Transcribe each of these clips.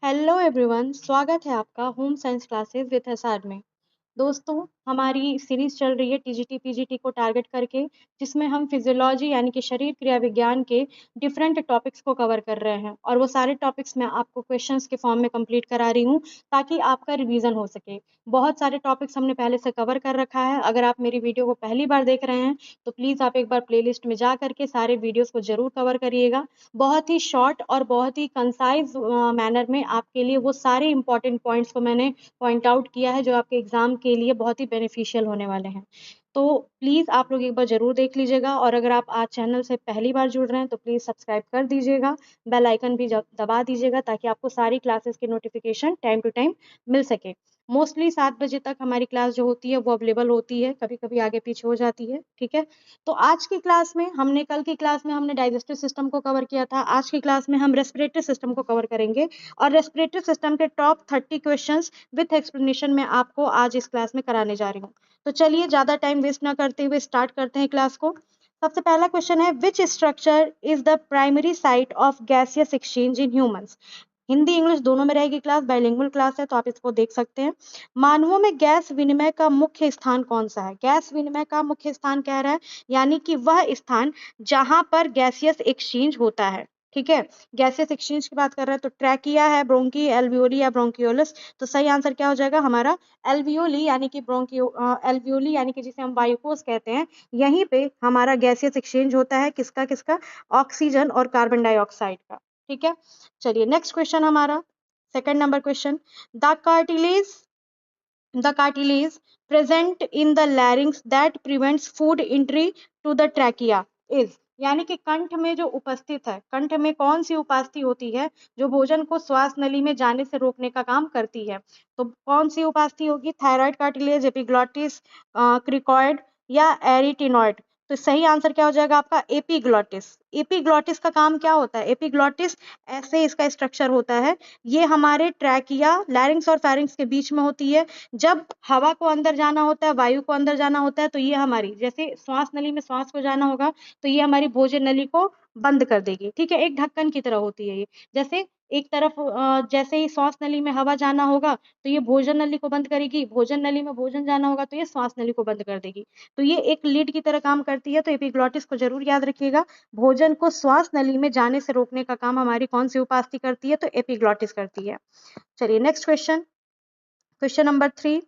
Hello everyone, स्वागत है आपका home science classes with SR में। दोस्तों, हमारी सीरीज चल रही है टीजीटी पीजीटी को टारगेट करके, जिसमें हम फिजियोलॉजी यानी कि शरीर क्रिया विज्ञान के डिफरेंट टॉपिक्स को कवर कर रहे हैं और वो सारे टॉपिक्स मैं आपको क्वेश्चंस के फॉर्म में कंप्लीट करा रही हूँ ताकि आपका रिवीजन हो सके। बहुत सारे टॉपिक्स हमने पहले से कवर कर रखा है। अगर आप मेरी वीडियो को पहली बार देख रहे हैं तो प्लीज़ आप एक बार प्लेलिस्ट में जा करके सारे वीडियोज़ को ज़रूर कवर करिएगा। बहुत ही शॉर्ट और बहुत ही कंसाइज मैनर में आपके लिए वो सारे इंपॉर्टेंट पॉइंट्स को मैंने पॉइंट आउट किया है जो आपके एग्जाम के लिए बहुत ही बेनिफिशियल होने वाले हैं। तो प्लीज़ आप लोग एक बार ज़रूर देख लीजिएगा और अगर आप आज चैनल से पहली बार जुड़ रहे हैं तो प्लीज़ सब्सक्राइब कर दीजिएगा, बेल आइकन भी दबा दीजिएगा ताकि आपको सारी क्लासेस की नोटिफिकेशन टाइम टू टाइम मिल सके। मोस्टली 7 बजे तक हमारी क्लास जो होती है वो अवेलेबल होती है, कभी-कभी आगे पीछे हो जाती है, ठीक है? तो आज की क्लास में हमने कल की क्लास में हमने डाइजेस्टिव सिस्टम को कवर किया था। आज की क्लास में हम रेस्पिरेटरी सिस्टम को कवर करेंगे और रेस्पिरेटरी सिस्टम के टॉप 30 क्वेश्चंस विथ एक्सप्लेनेशन में आपको आज इस क्लास में कराने जा रही हूँ। तो चलिए ज़्यादा टाइम वेस्ट ना करते हुए स्टार्ट करते हैं क्लास को। सबसे पहला क्वेश्चन है, which structure is the primary site of gaseous exchange in humans. Hindi English दोनों में रहेगी क्लास, बाइलिंगुअल क्लास है तो आप इसको देख सकते हैं। मानवों में गैस विनिमय का मुख्य स्थान कौन सा है? गैस विनिमय का मुख्य स्थान कह रहा है यानी कि वह स्थान जहां पर गैसियस एक्सचेंज होता है। ठीक है, गैसियस एक्सचेंज की बात कर रहे हैं तो ट्रैकिया है, ब्रोंकी, एल्वियोली या ब्रोंकियोलस। तो सही आंसर क्या हो जाएगा हमारा? एल्वियोली यानी कि एल्वियोली यानी कि जिसे हम वायुकोष कहते हैं। यहीं पे हमारा गैसियस एक्सचेंज होता है, किसका किसका? ऑक्सीजन और कार्बन डाइऑक्साइड का। ठीक है, चलिए नेक्स्ट क्वेश्चन हमारा, second number question. The cartilage the cartilage present in the larynx that prevents food entry to the trachea is, यानी कि कंठ में जो उपस्थित है, कंठ में कौन सी उपास्थि होती है जो भोजन को श्वास नली में जाने से रोकने का काम करती है? तो कौन सी उपास्थि होगी? थायराइड कार्टिलेज, एपिग्लॉटिस, क्रिकॉइड या एरिटिनॉइड। तो सही आंसर क्या हो जाएगा आपका? एपिग्लॉटिस। एपिग्लॉटिस का काम क्या होता है? एपिग्लॉटिस ऐसे इसका स्ट्रक्चर होता है, ये हमारे ट्रैकिया, लैरिंक्स और फेरिंक्स के बीच में होती है। जब हवा को अंदर जाना होता है, वायु को अंदर जाना होता है तो ये हमारी, जैसे श्वास नली में श्वास को जाना होगा तो ये हमारी भोजन नली को बंद कर देगी। ठीक है, एक ढक्कन की तरह होती है ये। जैसे एक तरफ जैसे ही श्वास नली में हवा जाना होगा तो ये भोजन नली को बंद करेगी, भोजन नली में भोजन जाना होगा तो ये श्वास नली को बंद कर देगी। तो ये एक लीड की तरह काम करती है। तो एपिग्लॉटिस को जरूर याद रखिएगा। भोजन को श्वास नली में जाने से रोकने का काम हमारी कौन सी उपास्थि करती है? तो एपिग्लॉटिस करती है। चलिए next question, question number 3।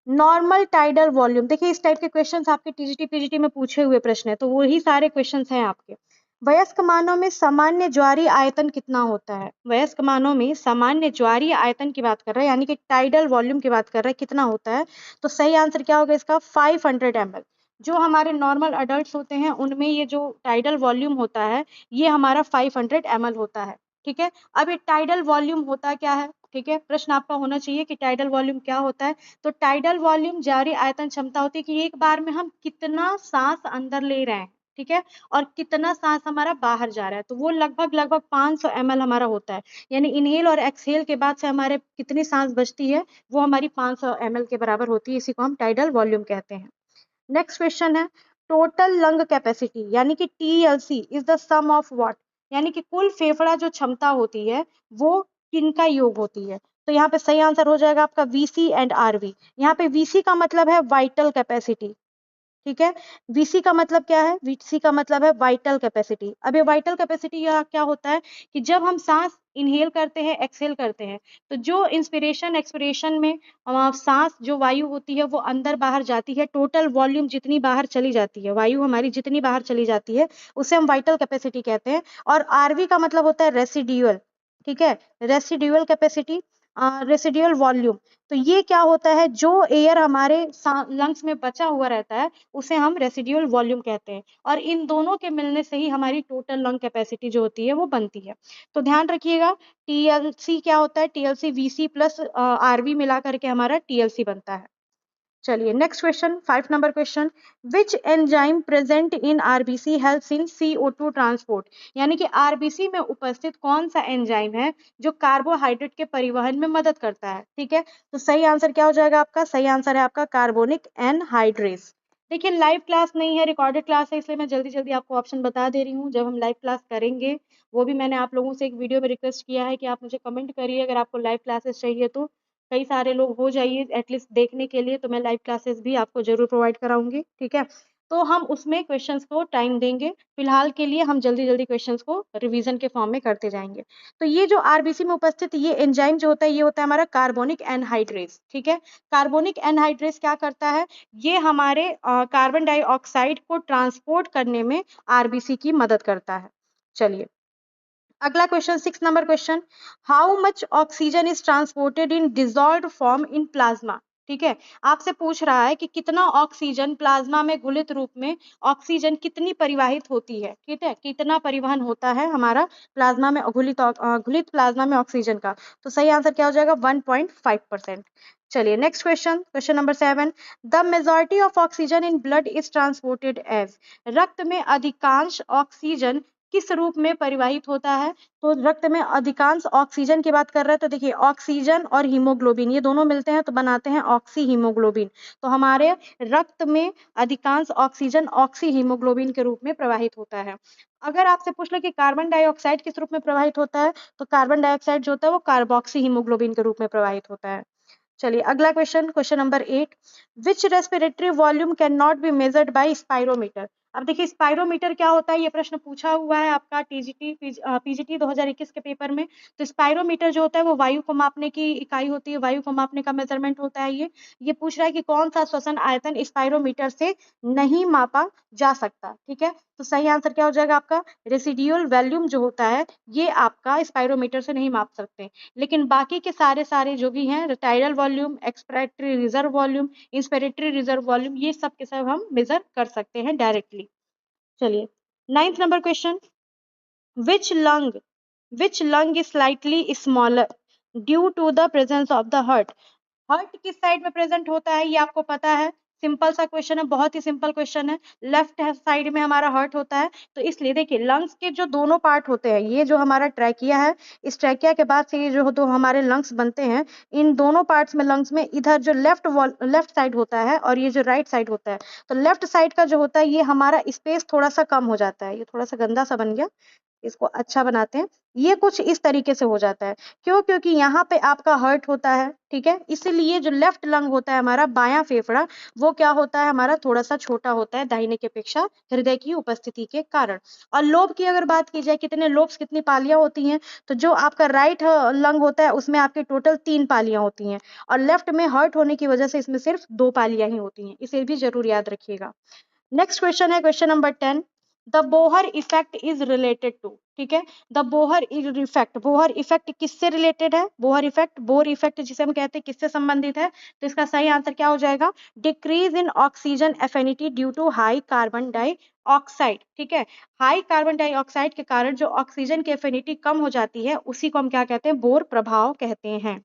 Normal tidal volume, देखिए इस टाइप के क्वेश्चंस आपके टीजीटी पीजीटी में पूछे हुए प्रश्न है तो वही सारे क्वेश्चंस हैं आपके। वयस्क मानव में सामान्य ज्वारीय आयतन कितना होता है? वयस्क मानव में सामान्य ज्वारीय आयतन की बात कर रहे हैं यानी कि टाइडल वॉल्यूम की बात कर रहे हैं, कितना होता है? तो सही आंसर क्या होगा इसका? 500 ml। जो हमारे नॉर्मल अडल्ट होते हैं उनमें ये जो टाइडल वॉल्यूम होता है ये हमारा 500 ml होता है। ठीक है, अब ये टाइडल वॉल्यूम होता क्या है? ठीक है, प्रश्न आपका होना चाहिए कि टाइडल वॉल्यूम क्या होता है। तो टाइडल वॉल्यूम जारी आयतन क्षमता होती है कि एक बार में हम कितना सांस अंदर ले रहे हैं, ठीक है, और कितना सांस हमारा बाहर जा रहा है। तो वो लगभग लगभग 500 ml हमारा होता है। यानी इनहेल और एक्सहेल के बाद से हमारे कितनी सांस बचती है? वो हमारी 500 ml के बराबर होती है। इसी को हम टाइडल वॉल्यूम कहते हैं। नेक्स्ट क्वेश्चन है, टोटल लंग कैपेसिटी यानी कि TLC is the sum of what, यानी कि कुल फेफड़ा जो क्षमता होती है वो किनका योग होती है? तो यहाँ पे सही आंसर हो जाएगा आपका वीसी एंड आरवी। यहाँ पे वीसी का मतलब है वाइटल कैपेसिटी। ठीक है, वीसी का मतलब क्या है? वीसी का मतलब है वाइटल कैपेसिटी। अब ये वाइटल कैपेसिटी क्या होता है कि जब हम सांस इनहेल करते हैं, एक्सहेल करते हैं, तो जो इंस्पिरेशन एक्सपिरेशन में सांस जो वायु होती है वो अंदर बाहर जाती है, टोटल वॉल्यूम जितनी बाहर चली जाती है, वायु हमारी जितनी बाहर चली जाती है उसे हम वाइटल कैपेसिटी कहते हैं। और आरवी का मतलब होता है रेसिड्यूअल। ठीक है, रेसिड्यूअल कैपेसिटी, रेसिड्यूअल वॉल्यूम। तो ये क्या होता है? जो एयर हमारे लंग्स में बचा हुआ रहता है उसे हम रेसिड्यूअल वॉल्यूम कहते हैं और इन दोनों के मिलने से ही हमारी टोटल लंग कैपेसिटी जो होती है वो बनती है। तो ध्यान रखिएगा, टीएलसी क्या होता है? टीएलसी वीसी प्लस आरवी मिला करके हमारा टीएलसी बनता है। चलिए next question, 5 number question. Which enzyme present in RBC helps in CO2 transport, यानी कि आरबीसी में उपस्थित कौन सा एंजाइम है जो कार्बोहाइड्रेट के परिवहन में मदद करता है? ठीक है, तो सही आंसर क्या हो जाएगा आपका? सही आंसर है आपका कार्बोनिक एनहाइड्रेस। देखिए लाइव क्लास नहीं है, रिकॉर्डेड क्लास है, इसलिए मैं जल्दी-जल्दी आपको ऑप्शन बता दे रही हूँ। जब हम लाइव क्लास करेंगे, वो भी मैंने आप लोगों से एक वीडियो में रिक्वेस्ट किया है कि आप मुझे कमेंट करिए अगर आपको लाइव क्लासेस चाहिए तो। कई सारे लोग हो जाइए एटलीस्ट देखने के लिए, तो मैं लाइव क्लासेस भी आपको ज़रूर प्रोवाइड कराऊँगी, ठीक है? तो हम उसमें क्वेश्चंस को टाइम देंगे। फिलहाल के लिए हम जल्दी-जल्दी क्वेश्चंस को रिवीजन के फॉर्म में करते जाएँगे। तो ये जो आरबीसी में उपस्थित ये एंजाइम जो होता है, ये होता है हमारा कार्बोनिक एनहाइड्रेज, ठीक है? कार्बोनिक एनहाइड्रेज क्या करता है? ये हमारे कार्बन डाइऑक्साइड को ट्रांसपोर्ट करने में आरबीसी की मदद करता है। चलिए, अगला question 6 number question, how much oxygen is transported in dissolved form in plasma, ठीक है? आपसे पूछ रहा है कि कितना ऑक्सीजन प्लाज्मा में घुलित रूप में ऑक्सीजन कितनी परिवाहित होती है, ठीक है? कितना परिवहन होता है हमारा प्लाज्मा में घुलित प्लाज्मा में ऑक्सीजन का? तो सही आंसर क्या हो जाएगा? 1.5%। चलिए next question, question number 7, the majority of oxygen in blood is transported as, रक्त में अधिकांश ऑक्सीजन किस रूप में परिवाहित होता है? तो रक्त में अधिकांश ऑक्सीजन की बात कर रहे हैं, तो देखिए ऑक्सीजन और हीमोग्लोबिन ये दोनों मिलते हैं तो बनाते हैं ऑक्सी हीमोग्लोबिन। तो हमारे रक्त में अधिकांश ऑक्सीजन ऑक्सी हीमोग्लोबिन के रूप में प्रवाहित होता है। अगर आपसे पूछ ले कि कार्बन डाइऑक्साइड किस रूप में प्रवाहित होता है, तो कार्बन डाइऑक्साइड जो होता है वो कार्बोक्सी हीमोग्लोबिन के रूप में प्रवाहित होता है। चलिए अगला question, question number 8, which respiratory volume can not be measured by spirometer. अब देखिए स्पाइरोमीटर क्या होता है, ये प्रश्न पूछा हुआ है आपका टीजीटी पीजीटी 2021 के पेपर में। तो स्पाइरोमीटर जो होता है वो वायु को मापने की इकाई होती है, वायु को मापने का मेजरमेंट होता है ये पूछ रहा है कि कौन सा श्वसन आयतन स्पाइरोमीटर से नहीं मापा जा सकता, ठीक है? तो सही आंसर क्या हो जाएगा आपका? रेसिडुअल वॉल्यूम जो होता है ये आपका स्पाइरोमीटर से नहीं माप सकते, लेकिन बाकी के सारे जो भी हैं tidal volume, expiratory reserve volume, inspiratory reserve volume, ये सब के सब हम मेजर कर सकते हैं डायरेक्टली। चलिए, 9th number question, which lung which lung is slightly smaller due to the presence of the heart। Heart किस साइड में प्रेजेंट होता है ये आपको पता है, सिंपल सा क्वेश्चन है, बहुत ही सिंपल क्वेश्चन है। लेफ्ट साइड में हमारा हार्ट होता है, तो इसलिए देखिए लंग्स के जो दोनों पार्ट होते हैं, ये जो हमारा ट्रैकिया है, इस ट्रैकिया के बाद से ये जो तो हमारे लंग्स बनते हैं, इन दोनों पार्ट्स में लंग्स में इधर जो लेफ्ट साइड होता है और ये जो राइट साइड होता है, तो लेफ्ट साइड का जो होता है ये हमारा स्पेस थोड़ा सा कम हो जाता है, ये थोड़ा सा गंदा सा बन गया, इसको अच्छा बनाते हैं। ये कुछ इस तरीके से हो जाता है, क्यों? क्योंकि यहाँ पे आपका हार्ट होता है, ठीक है? इसीलिए जो लेफ्ट लंग होता है हमारा बायां फेफड़ा, वो क्या होता है हमारा थोड़ा सा छोटा होता है दाहिने की अपेक्षा, हृदय की उपस्थिति के कारण। और लोब की अगर बात की जाए, कितने लोब्स, कितनी पालियां होती हैं, तो जो आपका राइट लंग होता है उसमें आपके टोटल 3 पालियां होती हैं, और लेफ्ट में हार्ट होने की वजह से इसमें सिर्फ 2 पालियां ही होती हैं, इसे भी जरूर याद रखिएगा। नेक्स्ट क्वेश्चन है question number 10, the Bohr effect is related to, ठीक है? द बोहर इफेक्ट किससे रिलेटेड है? बोहर इफेक्ट, बोर इफेक्ट जिसे हम कहते हैं, किससे संबंधित है? तो इसका सही आंसर क्या हो जाएगा? Decrease in oxygen affinity due to high carbon dioxide, ठीक है? हाई कार्बन डाइऑक्साइड के कारण जो ऑक्सीजन की एफिनिटी कम हो जाती है, उसी को हम क्या कहते हैं? बोर प्रभाव कहते हैं।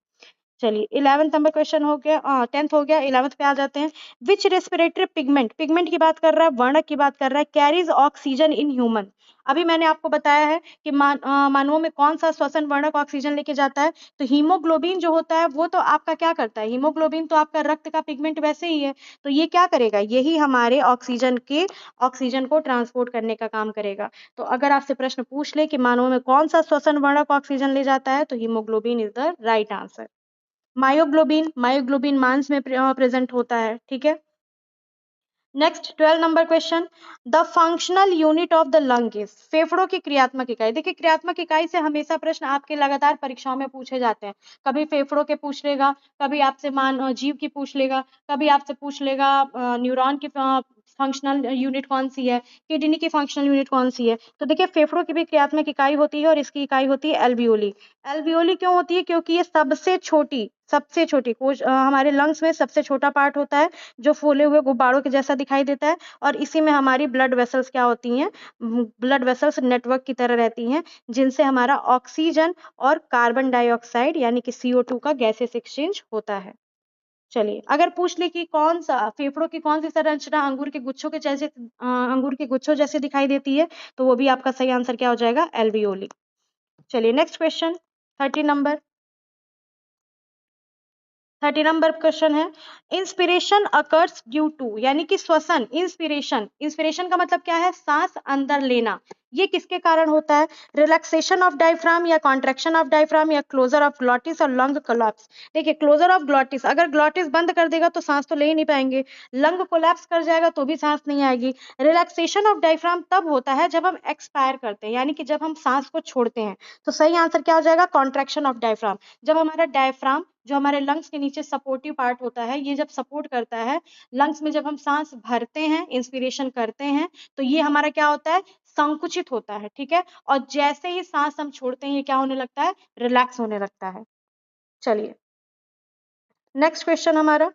चलिए 11th नंबर क्वेश्चन हो गया, 10th हो गया, 11th पे आ जाते हैं। विच रेस्पिरेटरी पिगमेंट, पिगमेंट की बात कर रहा है, वर्णक की बात कर रहा है, कैरीज ऑक्सीजन इन ह्यूमन। अभी मैंने आपको बताया है कि मानवों में कौन सा श्वसन वर्णक ऑक्सीजन लेके जाता है, तो हीमोग्लोबिन जो होता है वो तो आपका क्या करता है, हीमोग्लोबिन तो आपका रक्त का पिगमेंट वैसे ही है, तो ये क्या करेगा, यही हमारे ऑक्सीजन को ट्रांसपोर्ट करने का काम करेगा। तो अगर आपसे प्रश्न पूछ ले कि मानवों में कौन सा श्वसन वर्णक ऑक्सीजन ले जाता है, तो haemoglobin is the right answer. Myoglobin मांस में प्रेजेंट होता है, ठीक है? Next 12 number question, the functional unit of the lung is, फेफड़ों की क्रियात्मक इकाई। देखिए क्रियात्मक इकाई से हमेशा प्रश्न आपके लगातार परीक्षाओं में पूछे जाते हैं, कभी फेफड़ों के पूछ लेगा, कभी आपसे जीव की पूछ लेगा, कभी आपसे पूछ लेगा न्यूरॉन की फंक्शनल यूनिट कौन सी है, किडनी की फंक्शनल यूनिट कौन सी है। तो देखिए फेफड़ों की भी क्रियात्मक इकाई होती है और इसकी इकाई होती है एल्वियोली। एल्वियोली क्यों होती है? क्योंकि ये सबसे छोटी हमारे लंग्स में सबसे छोटा पार्ट होता है, जो फूले हुए गुब्बारों के जैसा दिखाई देता है, और इसी में हमारी ब्लड वेसल्स क्या होती हैं? ब्लड वेसल्स नेटवर्क की तरह रहती हैं, जिनसे हमारा ऑक्सीजन और कार्बन डाइऑक्साइड यानी कि CO2 का गैसेस एक्सचेंज होता है। चलिए अगर पूछ ले कि कौन सा फेफड़ों की कौन सी संरचना अंगूर के गुच्छों जैसे दिखाई देती है, तो वो भी आपका सही आंसर क्या हो जाएगा? एल्वियोली। चलिए next question 13 number, 30 number question है, इंस्पिरेशन अकर्स ड्यू टू, यानी कि श्वसन, इंस्पिरेशन, इंस्पिरेशन का मतलब क्या है, सांस अंदर लेना, ये किसके कारण होता है, रिलैक्सेशन ऑफ डायफ्राम या कॉन्ट्रैक्शन ऑफ डायफ्राम या क्लोजर ऑफ ग्लॉटिस और लंग कोलैप्स। देखिए क्लोजर ऑफ ग्लॉटिस, अगर ग्लॉटिस बंद कर देगा तो सांस तो ले ही नहीं पाएंगे, लंग कोलैप्स कर जाएगा तो भी सांस नहीं आएगी। रिलैक्सेशन ऑफ डायफ्राम तब होता है जब हम एक्सपायर करते हैं, यानी कि जब हम सांस को छोड़ते हैं। तो सही आंसर क्या हो जाएगा, कॉन्ट्रैक्शन ऑफ डायफ्राम। जब हमारा डायफ्राम जो हमारे लंग्स के नीचे सपोर्टिव पार्ट होता है, ये जब सपोर्ट करता है लंग्स में, जब हम सांस भरते हैं, इंस्पिरेशन करते हैं, तो ये हमारा क्या होता है, संकुचित होता है, ठीक है। और जैसे ही सांस हम छोड़ते हैं, ये क्या होने लगता है, रिलैक्स होने लगता है। चलिए नेक्स्ट क्वेश्चन हमारा,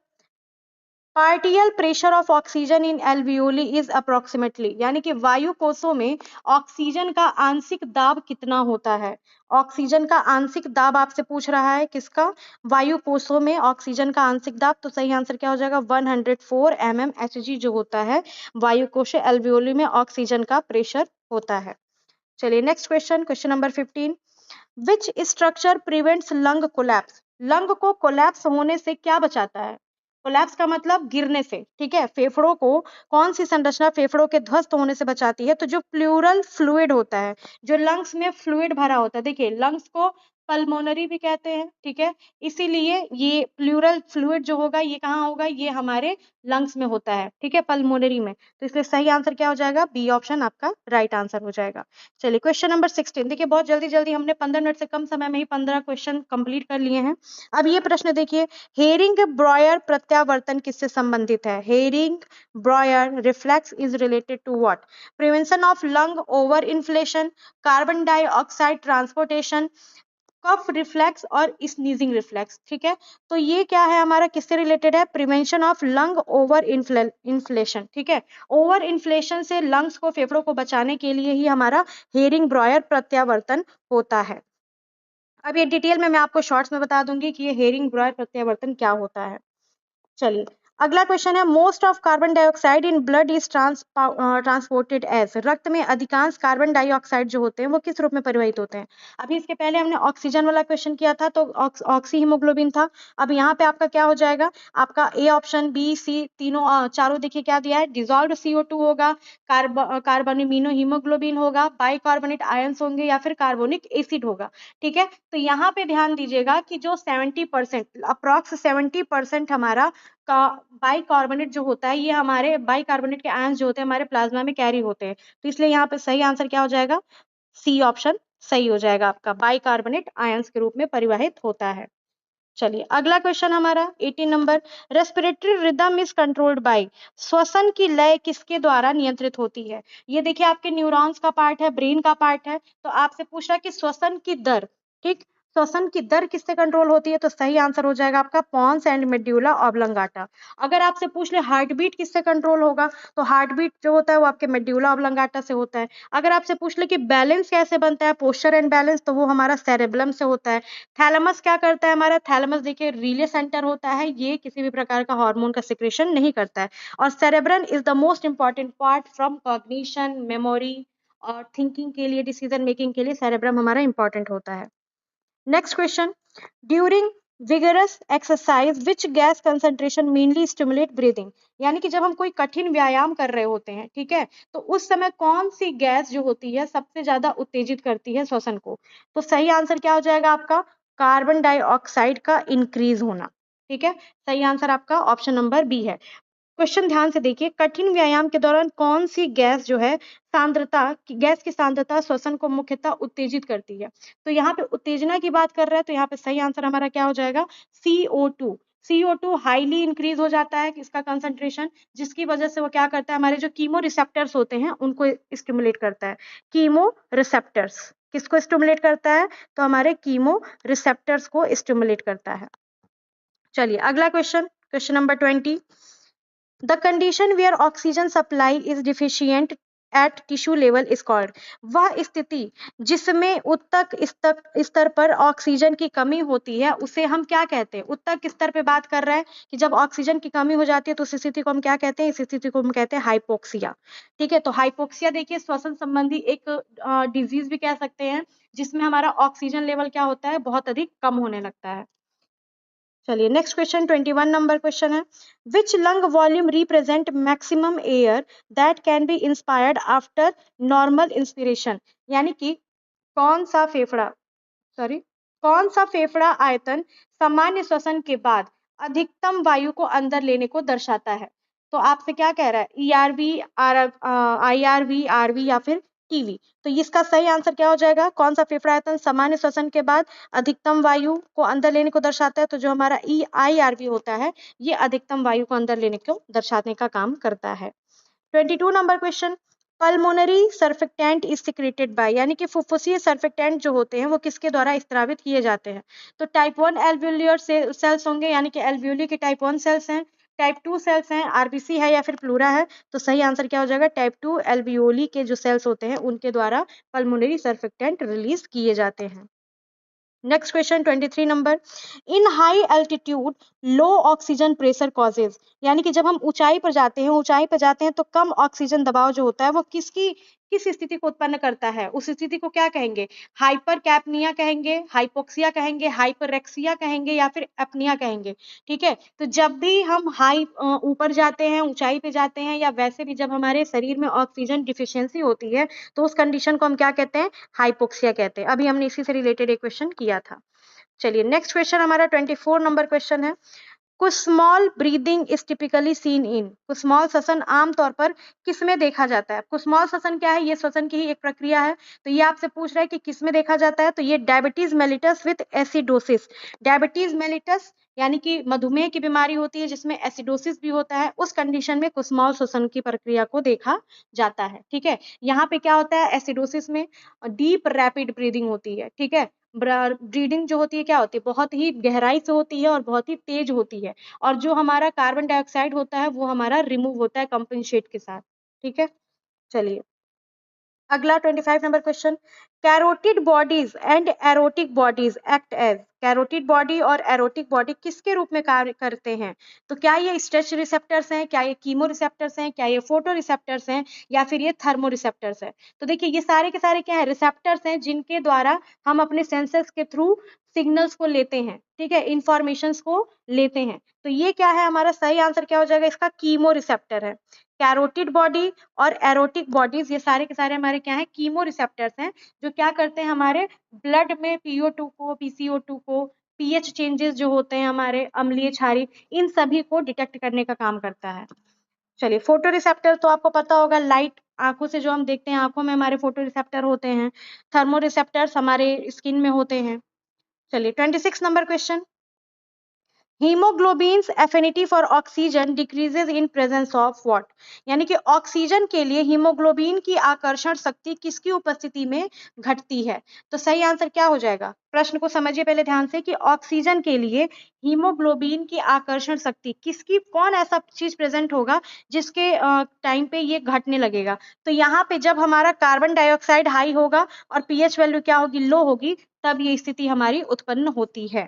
partial pressure of oxygen in alveoli is approximately, यानी कि वायु कोशों में ऑक्सीजन का आंशिक दाब कितना होता है। ऑक्सीजन का आंशिक दाब आपसे पूछ रहा है, किसका, वायु कोशों में ऑक्सीजन का आंशिक दाब। तो सही आंसर क्या हो जाएगा, 104 mmHg जो होता है वायु कोश एल्वियोली में ऑक्सीजन का प्रेशर होता है। चलिए next question, question number 15, which structure prevents lung collapse, lung को कोलैप्स होने से क्या बचाता है। कोलैप्स का मतलब गिरने से, ठीक है। फेफड़ों को कौन सी संरचना फेफड़ों के ध्वस्त होने से बचाती है, तो जो प्लूरल फ्लूइड होता है, जो लंग्स में फ्लूइड भरा होता है, देखिए लंग्स को पल्मोनरी भी कहते हैं, ठीक है। इसीलिए ये प्लूरल फ्लूइड जो होगा ये कहाँ होगा, ये हमारे लंग्स में होता है, ठीक है, पल्मोनरी में। तो इसलिए सही आंसर क्या हो जाएगा, बी ऑप्शन आपका राइट आंसर हो जाएगा। चलिए क्वेश्चन नंबर 16, देखिए बहुत जल्दी जल्दी हमने 15 मिनट से कम समय में ही 15 क्वेश्चन कंप्लीट कर लिए हैं। अब ये प्रश्न देखिए, हेरिंग ब्रॉयर प्रत्यावर्तन किससे संबंधित है, Hering Breuer reflex is related to what, prevention of lung over inflation, carbon dioxide transportation, cough reflex और स्नीजिंग रिफ्लेक्स, ठीक है। तो ये क्या है हमारा, किससे रिलेटेड है, prevention of lung over inflation, ठीक है। ओवर इन्फ्लेशन से लंग्स को, फेफड़ों को बचाने के लिए ही हमारा हेरिंग ब्रॉयर प्रत्यावर्तन होता है। अब ये डिटेल में मैं आपको शॉर्ट्स में बता दूंगी कि ये हेरिंग ब्रॉयर प्रत्यावर्तन क्या होता है। चलिए अगला क्वेश्चन है, most of carbon dioxide in blood is transported as, रक्त में अधिकांश कार्बन डाइऑक्साइड जो होते हैं वो किस रूप में परिवहित होते हैं। अभी इसके पहले हमने ऑक्सीजन वाला क्वेश्चन किया था, तो ऑक्सी हीमोग्लोबिन था। अब यहाँ पे आपका क्या हो जाएगा, आपका ए ऑप्शन, बी, सी, तीनों चारों देखिए क्या दिया है, डिजॉल्व CO2 होगा, कार्बोनिमिनो हीमोग्लोबिन होगा, बाइकार्बोनेट आयंस होंगे, या फिर कार्बोनिक एसिड होगा, ठीक है। तो यहाँ पे ध्यान दीजिएगा कि जो 70%, अप्रॉक्स 70% हमारा का बाइकार्बोनेट जो होता है, ये हमारे बाइकार्बोनेट के आयंस जो होते हैं हमारे प्लाज्मा में कैरी होते हैं। तो इसलिए यहाँ पे सही आंसर क्या हो जाएगा, सी ऑप्शन सही हो जाएगा आपका, बाइकार्बोनेट आयंस के रूप में परिवाहित होता है। चलिए अगला क्वेश्चन हमारा 18 number, respiratory rhythm is controlled by, श्वसन की लय किसके द्वारा नियंत्रित होती है। ये देखिए आपके न्यूरॉन्स का पार्ट है, ब्रेन का पार्ट है। तो आपसे पूछ रहा है कि श्वसन की दर, ठीक, श्वसन की दर किससे कंट्रोल होती है, तो सही आंसर हो जाएगा आपका पॉन्स एंड मेड्यूला ऑब्लंगाटा। अगर आपसे पूछ ले हार्ट बीट किससे कंट्रोल होगा, तो हार्ट बीट जो होता है वो आपके मेड्यूला ऑब्लंगाटा से होता है। अगर आपसे पूछ ले कि बैलेंस कैसे बनता है, पोस्चर एंड बैलेंस, तो वो हमारा सेरेब्रम से होता है। थैलेमस क्या करता है, हमारा थैलेमस देखिए रिले सेंटर होता है, ये किसी भी प्रकार का हार्मोन का सिक्रेशन नहीं करता है। और cerebrum is the most important part from cognition, memory और थिंकिंग के लिए, डिसीजन मेकिंग के लिए सेरेब्रम हमारा इंपॉर्टेंट होता है। Next question, during vigorous exercise which gas concentration mainly stimulate breathing, यानी कि जब हम कोई कठिन व्यायाम कर रहे होते हैं, ठीक है, तो उस समय कौन सी गैस जो होती है सबसे ज्यादा उत्तेजित करती है श्वसन को। तो सही आंसर क्या हो जाएगा आपका, कार्बन डाइऑक्साइड का इंक्रीज होना, ठीक है। सही आंसर आपका ऑप्शन नंबर बी है। क्वेश्चन ध्यान से देखिए, कठिन व्यायाम के दौरान कौन सी गैस जो है सांद्रता, गैस की सांद्रता श्वसन को मुख्यतः उत्तेजित करती है। तो यहाँ पे उत्तेजना की बात कर रहे हैं, तो यहाँ पे सही आंसर हमारा क्या हो जाएगा, CO2। CO2 हाईली इंक्रीज हो जाता है इसका कंसंट्रेशन, जिसकी वजह से वो क्या करता है, हमारे जो कीमो रिसेप्टर्स होते हैं उनको स्टिमुलेट करता है। कीमो रिसेप्टर्स किसको स्टिमुलेट करता है, तो हमारे कीमो रिसेप्टर्स को स्टिमुलेट करता है। चलिए अगला question, question number 20, the condition where oxygen supply is deficient at tissue level is called, वह स्थिति जिसमें उत्तक स्तर पर ऑक्सीजन की कमी होती है उसे हम क्या कहते हैं, उत्तक स्तर पे बात कर रहे हैं कि जब ऑक्सीजन की कमी हो जाती है तो उस स्थिति को हम क्या कहते हैं, इस स्थिति को हम कहते हैं हाइपोक्सिया, ठीक है। तो हाइपोक्सिया देखिए श्वसन संबंधी एक डिजीज भी कह सकते हैं, जिसमें हमारा ऑक्सीजन लेवल क्या होता है, बहुत अधिक कम होने लगता है। चलिए नेक्स्ट क्वेश्चन 21 नंबर क्वेश्चन है, which lung volume represent maximum air that can be inspired after normal inspiration, यानी कि कौन सा फेफड़ा सॉरी कौन सा फेफड़ा आयतन सामान्य श्वसन के बाद अधिकतम वायु को अंदर लेने को दर्शाता है। तो आपसे क्या कह रहा है, ईआरवी, आईआरवी, आरवी या फिर टीवी। तो इसका सही आंसर क्या हो जाएगा, कौन सा फेफड़ा आयतन सामान्य श्वसन के बाद अधिकतम वायु को अंदर लेने को दर्शाता है। तो जो हमारा आईआरवी होता है ये अधिकतम वायु को अंदर लेने को दर्शाने का काम करता है। 22 number question, pulmonary surfactant is secreted by, यानी कि फुफ्फुसीय सर्फेक्टेंट जो होते हैं वो किसके द्वारा स्त्रावित किए जाते हैं। तो टाइप 1 एल्वियोलर सेल्स होंगे, यानी कि एल्वियोली के टाइप 1 सेल्स हैं, टाइप 2 सेल्स हैं, आरबीसी है या फिर प्लूरा है। तो सही आंसर क्या हो जाएगा, टाइप 2 एल्वियोली के जो सेल्स होते हैं उनके द्वारा पल्मोनरी सर्फेक्टेंट रिलीज किए जाते हैं। नेक्स्ट क्वेश्चन 23 नंबर, इन हाई एल्टीट्यूड लो ऑक्सीजन प्रेशर कॉजेज, यानी कि जब हम ऊंचाई पर जाते हैं तो कम ऑक्सीजन दबाव जो होता है वो किस स्थिति को उत्पन्न करता है, उस स्थिति को क्या कहेंगे, हाइपर कैपनिया कहेंगे, हाइपोक्सिया कहेंगे, हाइपरेक्सिया कहेंगे या फिर एपनिया कहेंगे। ठीक है, तो जब भी हम ऊपर जाते हैं, ऊंचाई पे जाते हैं, या वैसे भी जब हमारे शरीर में ऑक्सीजन डिफिशियंसी होती है तो उस कंडीशन को हम क्या कहते हैं, हाइपोक्सिया कहते हैं। अभी हमने इसी से रिलेटेड एक क्वेश्चन किया था। चलिए नेक्स्ट क्वेश्चन हमारा 24 नंबर क्वेश्चन है, Kussmaul breathing is typically seen in, Kussmaul श्वसन आमतौर पर किसमें देखा जाता है। कुस्मॉल श्वसन क्या है, ये श्वसन की ही एक प्रक्रिया है। तो ये आपसे पूछ रहा है कि किसमें देखा जाता है, तो ये diabetes mellitus with acidosis, diabetes mellitus यानी कि मधुमेह की बीमारी होती है जिसमें एसिडोसिस भी होता है, उस कंडीशन में कुस्मॉल श्वसन की प्रक्रिया को देखा जाता है। ठीक है, यहाँ पे क्या होता है, एसिडोसिस में डीप रैपिड ब्रीदिंग होती है। ठीक है, ब्रीदिंग जो होती है क्या होती है, बहुत ही गहराई से होती है और बहुत ही तेज होती है, और जो हमारा कार्बन डाइऑक्साइड होता है वो हमारा रिमूव होता है कंपनसेट के साथ। ठीक है, चलिए अगला 25 number question, carotid bodies and aortic bodies act as, carotid body और एरोटिक बॉडी किसके रूप में कार्य करते हैं। तो क्या ये स्ट्रेच रिसेप्टर्स हैं, क्या ये कीमो रिसेप्टर्स हैं, क्या ये फोटो रिसेप्टर्स हैं या फिर ये थर्मो रिसेप्टर्स हैं। तो देखिए ये सारे के सारे क्या है, रिसेप्टर्स हैं जिनके द्वारा हम अपने सेंसर्स के थ्रू सिग्नल्स को लेते हैं। ठीक है, इंफॉर्मेशंस को लेते हैं। तो ये क्या है, हमारा सही आंसर क्या हो जाएगा, इसका कीमो रिसेप्टर है। कैरोटिड बॉडी और एरोटिक बॉडीज ये सारे के सारे हमारे क्या है, कीमो रिसेप्टर्स हैं, जो क्या करते हैं, हमारे ब्लड में PO2 को, PCO2 को, पीएच चेंजेस जो होते हैं हमारे अम्लीय क्षारीय, इन सभी को डिटेक्ट करने का काम करता है। चलिए फोटो रिसेप्टर तो आपको पता होगा, लाइट आंखों से जो हम देखते हैं, आंखों में हमारे फोटो रिसेप्टर होते हैं। थर्मो रिसेप्टर्स हमारे स्किन में होते हैं। चलिए 26 number question, haemoglobin's affinity for oxygen decreases in presence of what, यानी कि ऑक्सीजन के लिए हीमोग्लोबिन की आकर्षण शक्ति किसकी उपस्थिति में घटती है। तो सही आंसर क्या हो जाएगा, प्रश्न को समझिए पहले ध्यान से, कि ऑक्सीजन के लिए हीमोग्लोबिन की आकर्षण शक्ति किसकी, कौन ऐसा चीज प्रेजेंट होगा जिसके टाइम पे ये घटने लगेगा। तो यहाँ पे जब हमारा कार्बन डाइऑक्साइड हाई होगा और पीएच वैल्यू क्या होगी, लो होगी, तब ये स्थिति हमारी उत्पन्न होती है।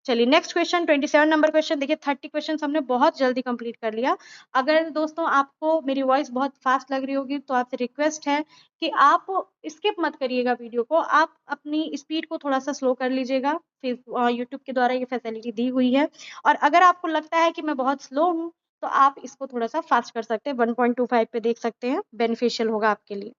चलिए नेक्स्ट क्वेश्चन 27 नंबर क्वेश्चन, देखिए 30 क्वेश्चन हमने बहुत जल्दी कंप्लीट कर लिया। अगर दोस्तों आपको मेरी वॉइस बहुत फास्ट लग रही होगी तो आपसे रिक्वेस्ट है कि आप स्किप मत करिएगा वीडियो को, आप अपनी स्पीड को थोड़ा सा स्लो कर लीजिएगा, फिर यूट्यूब के द्वारा ये फैसिलिटी दी हुई है। और अगर आपको लगता है कि मैं बहुत स्लो हूँ तो आप इसको थोड़ा सा फास्ट कर सकते हैं, 1.25 पे देख सकते हैं, बेनिफिशियल होगा आपके लिए।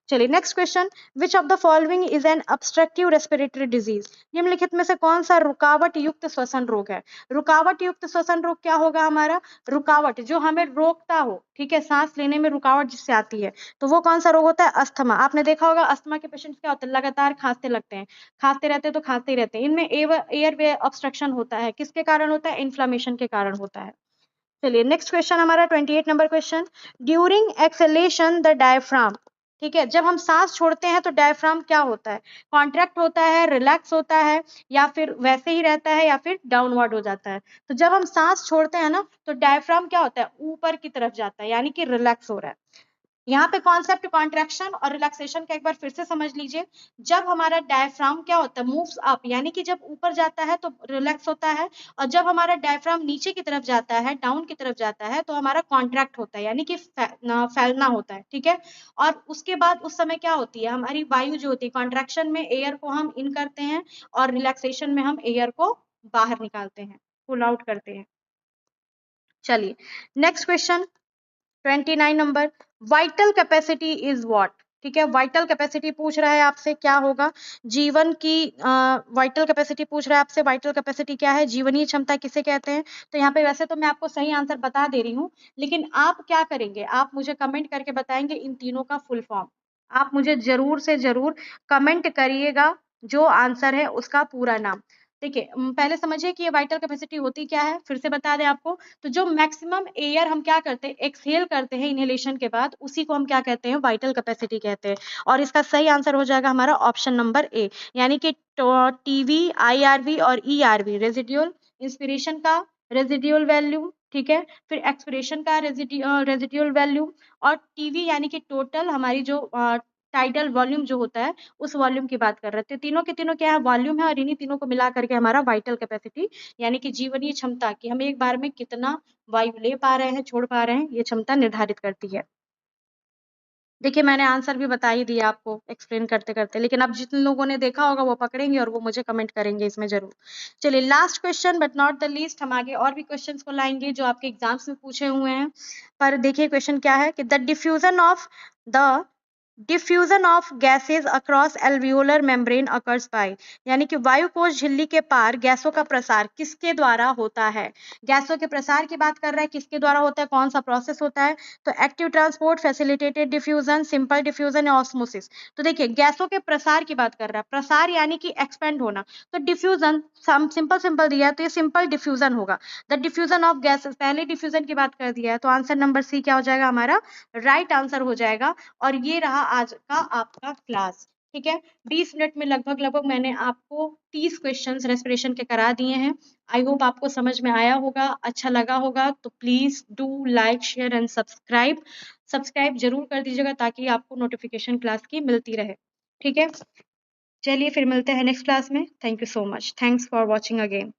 चलिए next question, which of the following is an obstructive respiratory disease, निम्नलिखित में से कौन सा रुकावट युक्त श्वसन रोग है। रुकावट युक्त श्वसन रोग क्या होगा, हमारा रुकावट जो हमें रोकता हो, ठीक है, सांस लेने में रुकावट जिससे आती है, तो वो कौन सा रोग होता है, अस्थमा। आपने देखा होगा अस्थमा के पेशेंट्स क्या होते हैं, लगातार खांसते लगते हैं, खांसते रहते हैं तो खांसते ही रहते हैं, इनमें एयर वे ऑब्स्ट्रक्शन होता है, किसके कारण होता है, इन्फ्लामेशन के कारण होता है। चलिए नेक्स्ट क्वेश्चन हमारा 28 number question, during acceleration the diaphragm, ठीक है, जब हम सांस छोड़ते हैं तो डायफ्राम क्या होता है, कॉन्ट्रैक्ट होता है, रिलैक्स होता है, या फिर वैसे ही रहता है, या फिर डाउनवर्ड हो जाता है। तो जब हम सांस छोड़ते हैं ना तो डायफ्राम क्या होता है, ऊपर की तरफ जाता है, यानी कि रिलैक्स हो रहा है। यहाँ पे कॉन्सेप्ट कॉन्ट्रैक्शन और रिलैक्सेशन का एक बार फिर से समझ लीजिए। जब हमारा डायफ्राम क्या होता है, मूव्स अप, यानी कि जब ऊपर जाता है तो रिलैक्स होता है, और जब हमारा डायफ्राम नीचे की तरफ जाता है, डाउन की तरफ जाता है, तो हमारा कॉन्ट्रैक्ट होता है, यानी कि फैलना होता है। ठीक है, और उसके बाद उस समय क्या होती है, हमारी वायु जो होती है, कॉन्ट्रैक्शन में एयर को हम इन करते हैं और रिलैक्सेशन में हम एयर को बाहर निकालते हैं। पुल आउट करते हैं। चलिए next question 29 number, vital capacity is what. ठीक है, वाइटल कैपेसिटी पूछ रहा है आपसे, क्या होगा जीवन की वाइटल कैपेसिटी पूछ रहा है आपसे। वाइटल कैपेसिटी क्या है, जीवनीय क्षमता किसे कहते हैं। तो यहाँ पे वैसे तो मैं आपको सही आंसर बता दे रही हूँ, लेकिन आप क्या करेंगे, आप मुझे कमेंट करके बताएंगे इन तीनों का फुल फॉर्म। आप मुझे जरूर से जरूर कमेंट करिएगा जो आंसर है उसका पूरा नाम। देखिए पहले समझिए कि ये वाइटल कैपेसिटी होती क्या है, फिर से बता दें आपको। तो जो मैक्सिमम एयर हम क्या करते हैं, एक्सहेल करते हैं इनहेलेशन के बाद, उसी को हम क्या कहते हैं, वाइटल कैपेसिटी कहते हैं। और इसका सही आंसर हो जाएगा हमारा ऑप्शन नंबर ए, यानी कि टीवी, आईआरवी और ईआरवी, रेजिड्यूल इंस्पिरेशन का रेजिड्यूल वैल्यू, ठीक है, फिर एक्सपिरेशन का रेजिड्यूल वैल्यू, और टीवी यानी कि टोटल हमारी जो टाइडल वॉल्यूम जो होता है उस वॉल्यूम की बात कर रहे थे। तीनों के तीनों क्या है, वॉल्यूम है, और इन्हीं तीनों को मिला करके हमारा वाइटल कैपेसिटी यानी कि जीवनीय क्षमता कि हम एक बार में कितना वायु ले पा रहे हैं, छोड़ पा रहे हैं, ये क्षमता निर्धारित करती है। देखिए मैंने आंसर भी बता ही दिया आपको एक्सप्लेन करते करते, लेकिन अब जितने लोगों ने देखा होगा वो पकड़ेंगे और वो मुझे कमेंट करेंगे इसमें जरूर। चलिए last question but not the least, हम आगे और भी क्वेश्चंस को लाएंगे जो आपके एग्जाम्स में पूछे हुए हैं। पर देखिए क्वेश्चन क्या है कि the diffusion of gases across alveolar membrane occurs by, यानी कि वायु कोश झिल्ली के पार गैसों का प्रसार किसके द्वारा होता है। गैसों के प्रसार की बात कर रहा है, किसके द्वारा होता है, कौन सा प्रोसेस होता है। तो active transport, facilitated diffusion, simple diffusion या ऑस्मोसिस। तो देखिए गैसों के प्रसार की बात कर रहा है, प्रसार यानी कि एक्सपेंड होना, तो डिफ्यूजन सिंपल सिंपल दिया है तो ये सिंपल डिफ्यूजन होगा। द डिफ्यूजन ऑफ गैसेस, पहले डिफ्यूजन की बात कर दिया है, तो आंसर नंबर सी क्या हो जाएगा हमारा, राइट आंसर हो जाएगा। और ये रहा आज का आपका क्लास। ठीक है, 20 मिनट में लगभग लगभग मैंने आपको 30 क्वेश्चंस रेस्पिरेशन के करा दिए हैं। आई होप आपको समझ में आया होगा, अच्छा लगा होगा। तो please do like share and subscribe, subscribe जरूर कर दीजिएगा ताकि आपको नोटिफिकेशन क्लास की मिलती रहे। ठीक है, चलिए फिर मिलते हैं नेक्स्ट क्लास में। Thank you so much, thanks for watching again.